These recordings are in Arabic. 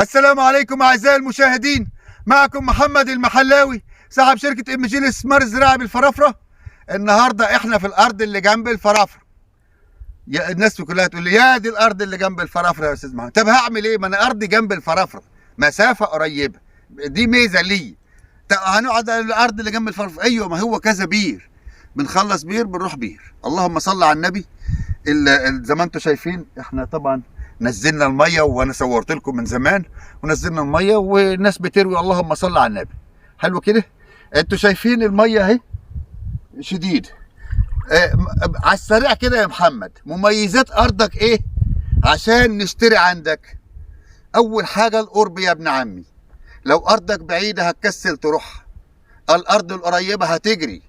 السلام عليكم أعزائي المشاهدين. معكم محمد المحلاوي صاحب شركة MG للاستثمار الزراعي بالفرافرة. النهاردة احنا في الأرض اللي جنب الفرافرة. الناس كلها تقول لي يا دي الأرض اللي جنب الفرافرة يا أستاذ محمد. طب هعمل إيه؟ ما أنا أرضي جنب الفرافرة، مسافة قريبة، دي ميزة لي. طب هنقعد على الأرض اللي جنب الفرافرة؟ أيوه، ما هو كذا بير، بنخلص بير بنروح بير. اللهم صل على النبي. زي ما انتم شايفين احنا طبعا نزلنا الميه، وانا صورت لكم من زمان، ونزلنا الميه والناس بتروي. اللهم صل على النبي. حلو كده. انتوا شايفين الميه اهي شديد. على السريع كده يا محمد، مميزات ارضك ايه عشان نشتري عندك؟ اول حاجه القرب يا ابن عمي. لو ارضك بعيده هتكسل تروح، الارض القريبه هتجري.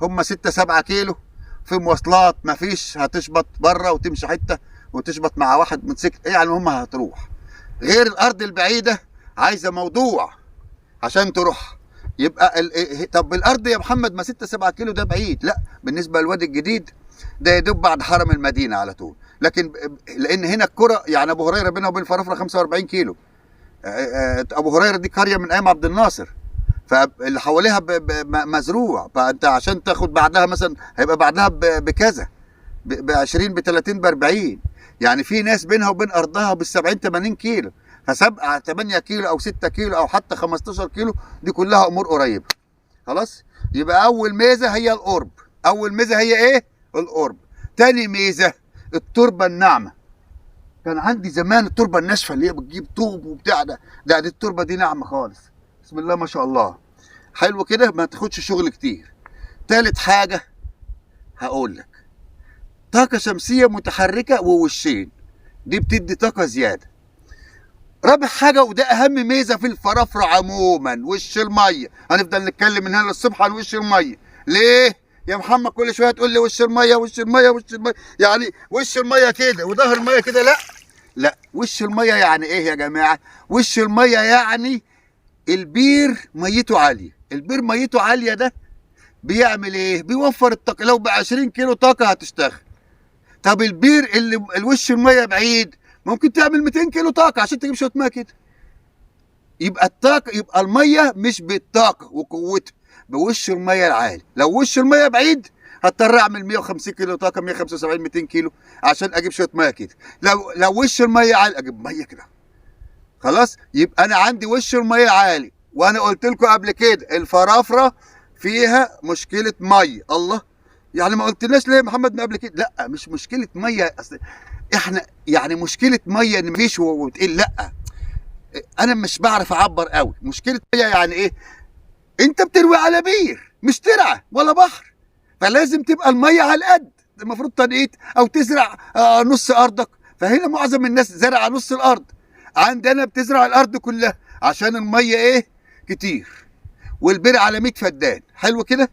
هم 6-7 كيلو في مواصلات، مفيش هتشبط بره وتمشي حته وتشبط مع واحد موتوسيكل، ايه يعني هم هتروح. غير الارض البعيده عايزه موضوع عشان تروح. يبقى طب الارض يا محمد ما 6-7 كيلو ده بعيد؟ لا، بالنسبه للوادي الجديد ده يدوب بعد حرم المدينه على طول. لكن لان هنا الكره، يعني ابو هريره بينها وبين الفرافره 45 كيلو. ابو هريره دي قريه من ايام عبد الناصر، فاللي حواليها مزروع، فانت عشان تاخد بعدها مثلا هيبقى بعدها بكذا، ب 20 ب 30 ب 40. يعني في ناس بينها وبين ارضها بال 70-80 كيلو، ف7 8 كيلو او 6 كيلو او حتى 15 كيلو، دي كلها امور قريبه. خلاص. يبقى اول ميزه هي القرب. اول ميزه هي ايه؟ القرب. تاني ميزه التربه الناعمه. كان عندي زمان التربه الناشفه اللي هي بتجيب طوب وبتاع دي التربه دي ناعمه خالص، بسم الله ما شاء الله. حلو كده، ما تاخدش شغل كتير. تالت حاجه هقول لك، طاقه شمسيه متحركه ووشين، دي بتدي طاقه زياده. رابع حاجه وده اهم ميزه في الفرافره عموما، وش الميه. هنفضل نتكلم من هنا للصبح عن وش الميه. ليه يا محمد كل شويه تقول لي وش الميه وش الميه وش الميه؟ يعني وش الميه كده وظهر الميه كده؟ لا لا، وش الميه يعني ايه يا جماعه؟ وش الميه يعني البير ميته عاليه. البير ميته عاليه ده بيعمل ايه؟ بيوفر الطاقه. لو ب 20 كيلو طاقه هتشتغل. طب البير اللي الوش الميه بعيد ممكن تعمل 200 كيلو طاقه عشان تجيب شويه ميه كده. يبقى الطاقه، يبقى الميه مش بالطاقه وقوتها، بوش الميه العالي. لو وش الميه بعيد هضطر اعمل 150 كيلو طاقه، 175 200 كيلو عشان اجيب شويه ميه كده. لو وش الميه عالي اجيب ميه كده. خلاص. يبقى انا عندي وش الميه عالي. وانا قلت لكم قبل كده الفرافره فيها مشكله ميه. الله، يعني ما قلتلناش ليه يا محمد من قبل كده؟ لا، مش مشكله ميه. اصل احنا يعني مشكله ميه ان مفيش وتقل، لا، انا مش بعرف اعبر قوي. مشكله ميه يعني ايه؟ انت بتروي على بير مش ترعه ولا بحر، فلازم تبقى الميه على القد. المفروض تنقيت او تزرع نص ارضك، فهنا معظم الناس زرع نص الارض. عندنا بتزرع الارض كلها عشان الميه ايه؟ كتير، والبير على 100 فدان. حلو كده.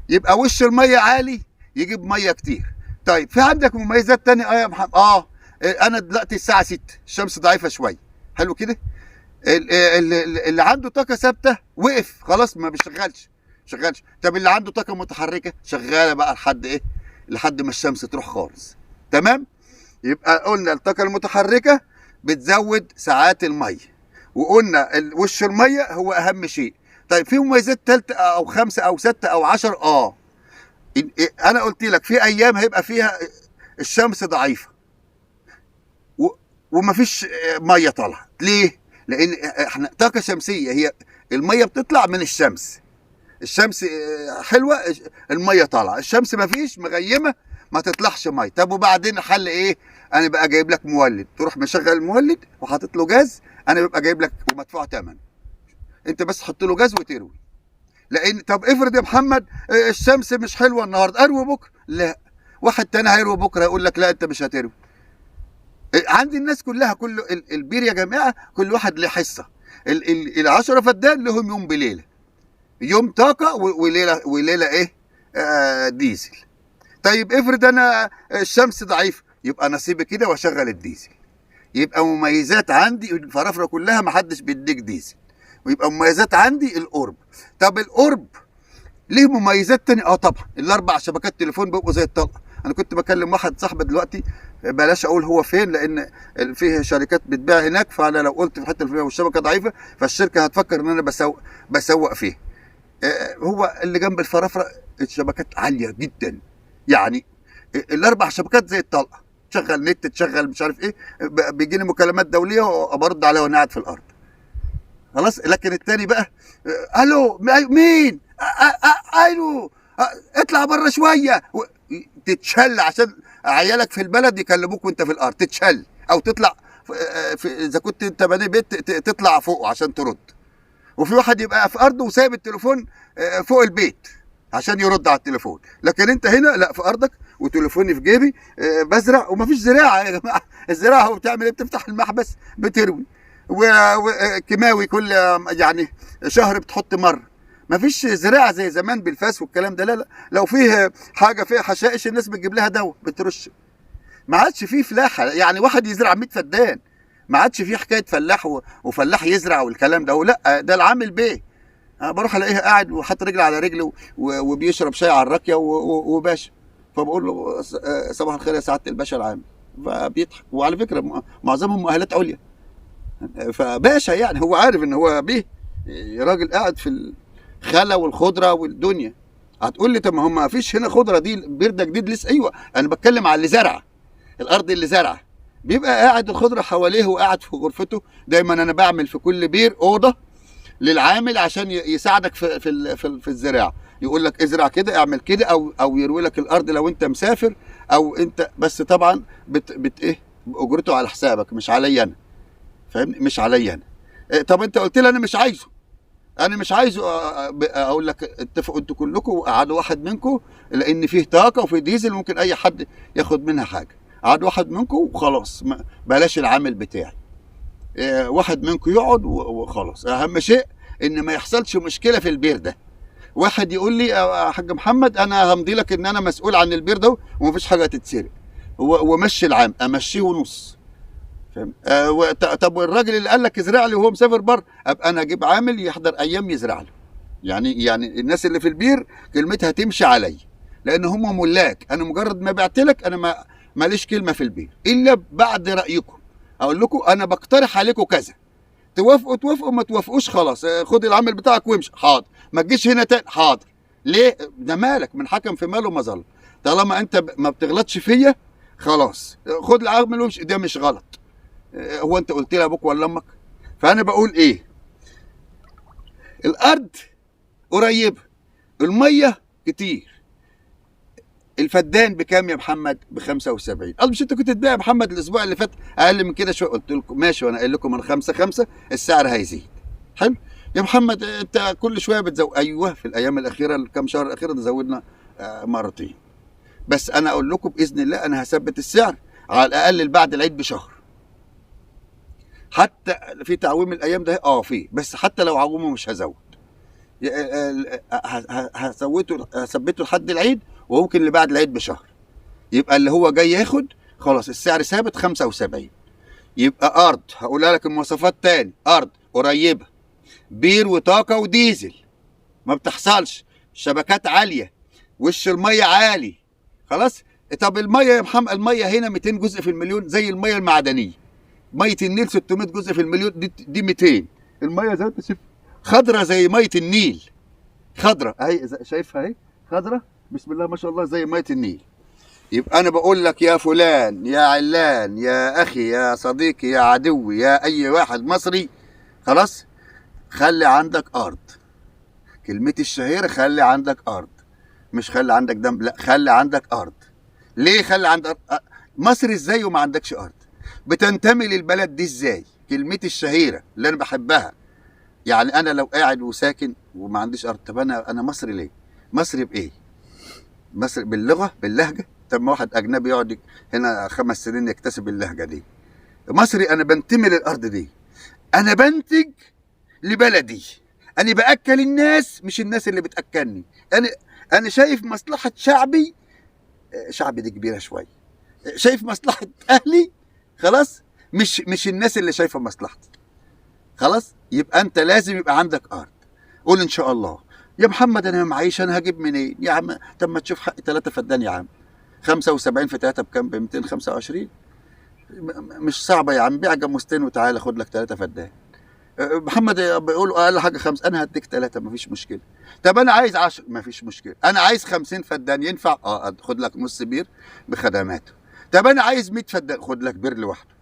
يبقى وش الميه عالي يجيب ميه كتير. طيب في عندك مميزات تانية يا محمد؟ انا دلوقتي الساعه 6، الشمس ضعيفه شويه. حلو كده. اللي عنده طاقه ثابته وقف خلاص ما بيشتغلش. طب اللي عنده طاقه متحركه شغاله بقى لحد ايه؟ لحد ما الشمس تروح خالص. تمام. يبقى قلنا الطاقه المتحركه بتزود ساعات الميه، وقلنا وش الميه هو اهم شيء. طيب في مميزات ثالثه او 5 او 6 او 10؟ انا قلت لك في ايام هيبقى فيها الشمس ضعيفه ومفيش ميه طالعه. ليه؟ لان احنا طاقه شمسيه، هي الميه بتطلع من الشمس. الشمس حلوه، الميه طالعه. الشمس مفيش، مغيمه، ما تطلعش ميه. طب وبعدين الحل ايه؟ انا بقى جايب لك مولد، تروح مشغل المولد وحاطط له جاز. انا ببقى جايب لك ومدفوع ثمن، انت بس حط له جاز وتروي. لان طب افرض يا محمد الشمس مش حلوه النهارده، اروي بكره. لا، واحد تاني هيروي بكره يقول لك لا انت مش هتروي. عندي الناس كلها، كل البير يا جماعه كل واحد له حصه. ال10 فدان لهم يوم بليله، يوم طاقه وليله ايه؟ ديزل. طيب افرض انا الشمس ضعيفه، يبقى نصيبي كده واشغل الديزل. يبقى مميزات عندي الفرافره كلها ما حدش بيديك ديزل. ويبقى مميزات عندي القرب. طب القرب ليه مميزات تانية؟ طبعا ال4 شبكات تليفون بيبقوا زي الطلقه. انا كنت بكلم واحد صاحبي دلوقتي بلاش اقول هو فين، لان فيه شركات بتبيع هناك، فانا لو قلت في الحته الفلانيه والشبكه ضعيفه فالشركه هتفكر ان انا بسوق فيه. هو اللي جنب الفرافره الشبكات عاليه جدا، يعني الاربع شبكات زي الطلقه، تشغل نت، تشغل مش عارف ايه، بيجي لي مكالمات دوليه وبرد عليها وانا قاعد في الارض خلاص. لكن التاني بقى الو مين، الو اطلع بره شويه، تتشل عشان عيالك في البلد يكلموك وانت في الارض، تتشل او تطلع اذا كنت انت بني بيت تطلع فوق عشان ترد. وفي واحد يبقى في ارضه وسايب التليفون فوق البيت عشان يرد على التليفون، لكن انت هنا لا، في ارضك وتليفوني في جيبي بزرع ومفيش زراعه يا جماعه. الزراعه هو بتعمل ايه؟ بتفتح المحبس بتروي، وكيماوي كل يعني شهر بتحط مره. مفيش زراعه زي زمان بالفاس والكلام ده، لا لا. لو فيه حاجه فيها حشائش الناس بتجيب لها دواء بترش. ما عادش فيه فلاحه، يعني واحد يزرع 100 فدان، ما عادش فيه حكايه فلاح وفلاح يزرع والكلام ده، لا ده العامل بيه. انا بروح الاقيه قاعد وحاطط رجل على رجل وبيشرب شاي على الراكيه وباشا، فبقول له صباح الخير يا سعاده الباشا العامل، فبيضحك. وعلى فكره معظمهم مؤهلات عليا، فباشا يعني هو عارف ان هو بيه راجل قاعد في الخلا والخضره والدنيا. هتقول لي طب ما هم ما فيش هنا خضره، دي بير ده جديد لسه. ايوه انا بتكلم على اللي زرع الارض، اللي زرع بيبقى قاعد الخضره حواليه وقاعد في غرفته. دايما انا بعمل في كل بير اوضه للعامل عشان يساعدك في الزراعه، يقول لك ازرع كده، اعمل كده، او يروي لك الارض لو انت مسافر او انت بس. طبعا ايه اجرته على حسابك مش عليا انا، فاهمني؟ مش عليا انا. طب انت قلت لي انا مش عايزه، انا مش عايزه، اقول لك اتفقوا انتوا كلكم وقعدوا واحد منكم، لان فيه طاقه وفيه ديزل ممكن اي حد ياخد منها حاجه. قعد واحد منكم وخلاص، بلاش العامل بتاعي، واحد منكم يقعد وخلاص. اهم شيء ان ما يحصلش مشكله في البير ده. واحد يقول لي يا حاج محمد انا همضي لك ان انا مسؤول عن البير ده ومفيش حاجه تتسرق، ومشي العام، امشيه ونص، فاهم؟ طب والراجل اللي قال لك ازرع لي وهو مسافر بره، ابقى انا اجيب عامل يحضر ايام يزرع له. يعني الناس اللي في البير كلمتها تمشي علي، لان هم ملاك. انا مجرد ما بعت لك انا ماليش كلمه في البير الا بعد رايكم. اقول لكم انا بقترح عليكم كذا، توافقوا ما توافقوش خلاص، خد العامل بتاعك وامشي، حاضر. ما تجيش هنا تاني، حاضر. ليه؟ ده مالك، من حكم في ماله مظل. طالما انت ما بتغلطش فيا خلاص خد العامل وامشي، ده مش غلط. هو انت قلت لي ابوك ولا امك؟ فانا بقول ايه، الارض قريبه، الميه كتير. الفدان بكام يا محمد؟ ب 75. قال مش انت كنت تبيع يا محمد الاسبوع اللي فات اقل من كده شويه؟ قلت لكم ماشي، وانا قايل لكم من 5 السعر هيزيد. حلو يا محمد، انت كل شويه بتزود. ايوه في الايام الاخيره الكام شهر الاخيره زودنا مرتين. بس انا اقول لكم باذن الله انا هثبت السعر على الاقل بعد العيد بشهر. حتى في تعويم الايام ده فيه، بس حتى لو عومه مش هزود، هثبته لحد العيد، وممكن اللي بعد العيد بشهر. يبقى اللي هو جاي ياخد خلاص السعر ثابت 75. يبقى ارض، هقولها لك المواصفات تاني، ارض قريبه، بير وطاقه وديزل، ما بتحصلش، شبكات عاليه، وش الميه عالي، خلاص. طب الميه يا محمد، الميه هنا 200 جزء في المليون زي الميه المعدنيه. ميه النيل 600 جزء في المليون، دي 200. الميه زي ما انت شايف خضره زي ميه النيل، خضره اهي، شايفها اهي خضره بسم الله ما شاء الله زي ميه النيل. يبقى انا بقول لك يا فلان يا علان يا اخي يا صديقي يا عدوي يا اي واحد مصري، خلاص خلي عندك ارض. كلمتي الشهيره خلي عندك ارض، مش خلي عندك دم، لا خلي عندك ارض. ليه خلي عندك مصري ازاي وما عندكش ارض؟ بتنتمي للبلد دي ازاي؟ كلمتي الشهيره اللي انا بحبها. يعني انا لو قاعد وساكن وما عنديش ارض، طب انا مصري ليه؟ مصري بايه؟ مصري باللغه باللهجه؟ طب ما واحد اجنبي يقعد هنا 5 سنين يكتسب اللهجه دي. مصري انا بنتمي للارض دي، انا بنتج لبلدي، انا باكل الناس مش الناس اللي بتاكلني. انا شايف مصلحه شعبي دي كبيره شويه، شايف مصلحه اهلي، خلاص، مش الناس اللي شايفه مصلحتي، خلاص. يبقى انت لازم يبقى عندك ارض. قول ان شاء الله يا محمد انا معيش، انا هجيب منين يا عم؟ طب ما تشوف حق 3 فدان يا عم، 75 في 3 بكام؟ ب 225. مش صعبه يا عم، بيع جاموستين وتعالى خد لك 3 فدان. محمد بيقولوا اقل حاجه 5، انا هديك 3 مفيش مشكله. طب انا عايز 10، مفيش مشكله. انا عايز 50 فدان ينفع؟ خد لك نص بير بخدماته. طب انا عايز 100 فدان، خد لك بير لوحده.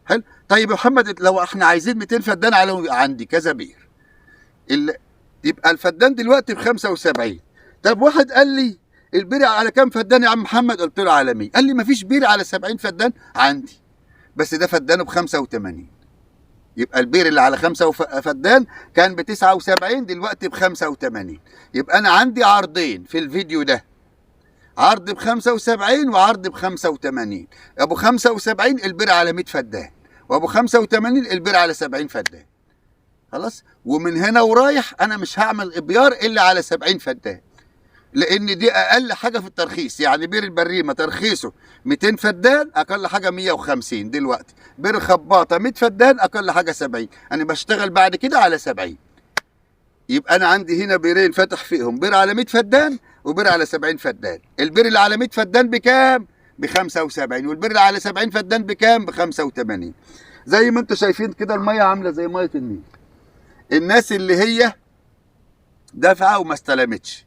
حلو. طيب يا محمد لو احنا عايزين 200 فدان، على عندي كذا بير. يبقى الفدان دلوقتي ب 75. طب واحد قال لي البير على كام فدان يا عم محمد؟ قلت له على 100. قال لي مفيش بير على 70 فدان. عندي، بس ده فدانه ب 85. يبقى البير اللي على 5 فدان كان ب 79، دلوقتي ب 85. يبقى انا عندي عرضين في الفيديو ده، عرض ب 75 وعرض ب 85. ابو 75 البير على 100 فدان، وابو 85 البير على 70 فدان. خلاص. ومن هنا ورايح انا مش هعمل ابيار الا على 70 فدان، لان دي اقل حاجه في الترخيص. يعني بير البريمه ترخيصه 200 فدان، اقل حاجه 150 دلوقتي. بير خباطه 100 فدان، اقل حاجه 70. انا بشتغل بعد كده على 70. يبقى انا عندي هنا بيرين فاتح فيهم، بير على 100 فدان وبير على 70 فدان. البير اللي على 100 فدان بكام؟ ب 75. والبير اللي على 70 فدان بكام؟ ب 85. زي ما انتم شايفين كده الميه عامله زي ميه النيل. الناس اللي هي دافعه وما استلمتش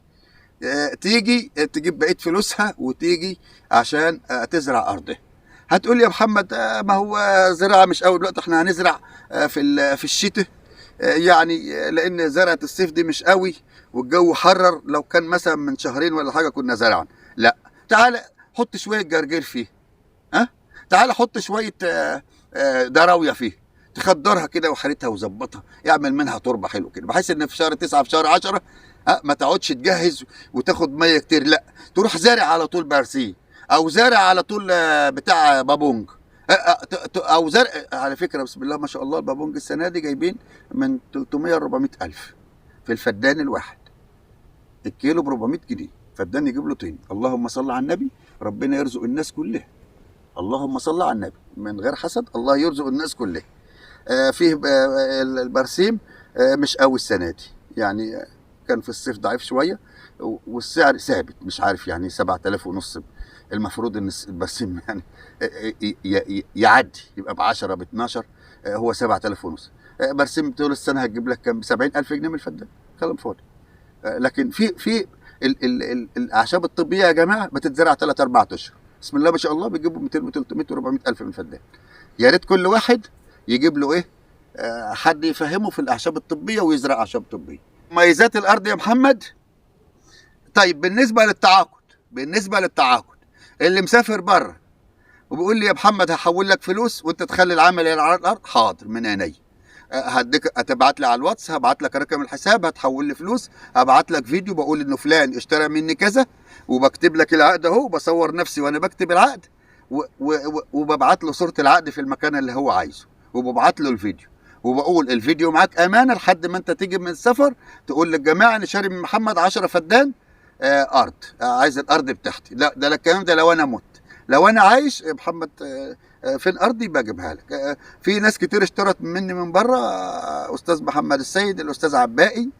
تيجي تجيب بقيه فلوسها وتيجي عشان تزرع ارضها. هتقول لي يا محمد ما هو زراعه مش اول وقت، احنا هنزرع في الشتاء، يعني لان زرعه الصيف دي مش قوي والجو حرر. لو كان مثلا من شهرين ولا حاجه كنا زرعنا. لا، تعالى حط شويه جرجير فيه، تعالى حط شويه دراويه فيه، تخدرها كده وحرتها وظبطها، يعمل منها تربه حلو كده، بحيث ان في شهر 9 في شهر 10 ما تقعدش تجهز وتاخد ميه كتير. لا، تروح زارع على طول برسيم، او زارع على طول بتاع بابونج، او زرع. على فكره بسم الله ما شاء الله، البابونج السنه دي جايبين من 300 ل 400 الف في الفدان الواحد. الكيلو ب 400 جنيه، فدان يجيب له طين. اللهم صل على النبي، ربنا يرزق الناس كلها. اللهم صل على النبي، من غير حسد، الله يرزق الناس كلها. فيه البرسيم مش قوي السنه دي، يعني كان في الصيف ضعيف شويه، والسعر ثابت، مش عارف يعني 7000 ونص. المفروض ان البرسيم يعني يعدي يبقى ب 10 ب 12، هو 7000 ونص. برسيم طول السنه هتجيب لك كام؟ ب 70000 جنيه من الفدان. كلام فاضي. لكن في الاعشاب الطبيه يا جماعه بتتزرع 3 4 اشهر، بسم الله ما شاء الله، بيجيبوا 200 و 300 و 400 الف من الفدان. يا ريت كل واحد يجيب له ايه؟ حد يفهمه في الاعشاب الطبيه ويزرع اعشاب طبيه. مميزات الارض يا محمد. طيب بالنسبه للتعاقد اللي مسافر بره وبيقول لي يا محمد هحول لك فلوس وانت تخلي العمل على الارض، حاضر من عينيا. هديك، هتبعت لي على الواتس، هبعت لك رقم الحساب، هتحول لي فلوس، هبعت لك فيديو بقول انه فلان اشترى مني كذا، وبكتب لك العقد اهو، بصور نفسي وانا بكتب العقد، وببعت له صورة العقد في المكان اللي هو عايزه، وببعت له الفيديو، وبقول الفيديو معاك امانه لحد ما انت تيجي من السفر تقول للجماعه انا شاري من محمد 10 فدان ارض، عايز الارض بتاعتي. لا، ده الكلام ده لو انا مت. لو انا عايش يا محمد فين ارضي بجيبها لك. في ناس كتير اشترت مني من بره، استاذ محمد السيد، الاستاذ عبائي،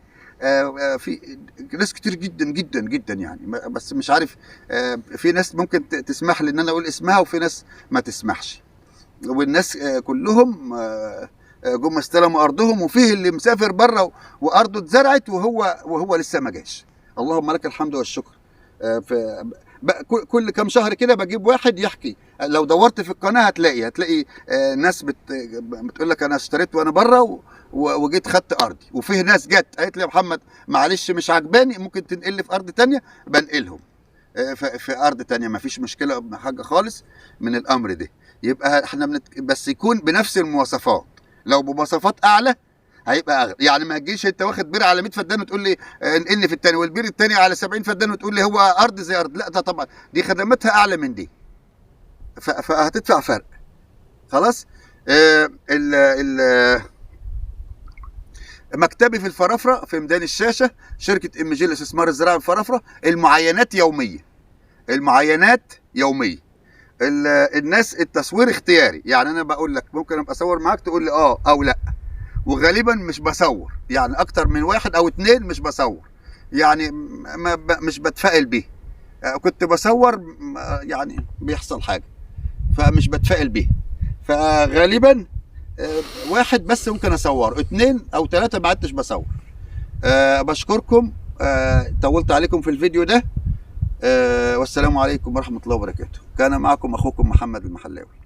في ناس كتير جدا جدا جدا يعني، بس مش عارف، في ناس ممكن تسمح لي ان انا اقول اسمها وفي ناس ما تسمحش، والناس كلهم جم استلموا ارضهم، وفيه اللي مسافر بره وارضه اتزرعت وهو لسه ما جاش. اللهم لك الحمد والشكر. كل كام شهر كده بجيب واحد يحكي، لو دورت في القناه هتلاقي ناس بتقول لك انا اشتريت وانا بره وجيت خدت ارضي، وفيه ناس جت قالت لي يا محمد معلش مش عجباني، ممكن تنقل لي في ارض تانية، بنقلهم في ارض تانية، ما فيش مشكله حاجه خالص من الامر ده. يبقى احنا بس يكون بنفس المواصفات، لو بمواصفات اعلى هيبقى اغلى. يعني ما تجيش انت واخد بير على 100 فدان وتقول لي انقلني في الثاني، والبير الثاني على 70 فدان وتقول لي هو ارض زي ارض. لا، ده طبعا دي خدماتها اعلى من دي، فهتدفع فرق. خلاص. مكتبي في الفرافره في ميدان الشاشه، شركه ام جي الاستثمار الزراعي الفرافره. المعاينات يوميه. الناس التصوير اختياري، يعني انا بقول لك ممكن ابقى اصور معاك تقول لي او لا، وغالبا مش بصور، يعني اكتر من 1 أو 2 مش بصور، يعني مش بتفائل بيه. كنت بصور يعني بيحصل حاجه فمش بتفائل بيه، فغالبا واحد بس ممكن اصور، 2 أو 3 ما عدتش بصور. بشكركم، طولت عليكم في الفيديو ده. والسلام عليكم ورحمه الله وبركاته. كان معكم اخوكم محمد المحلاوي.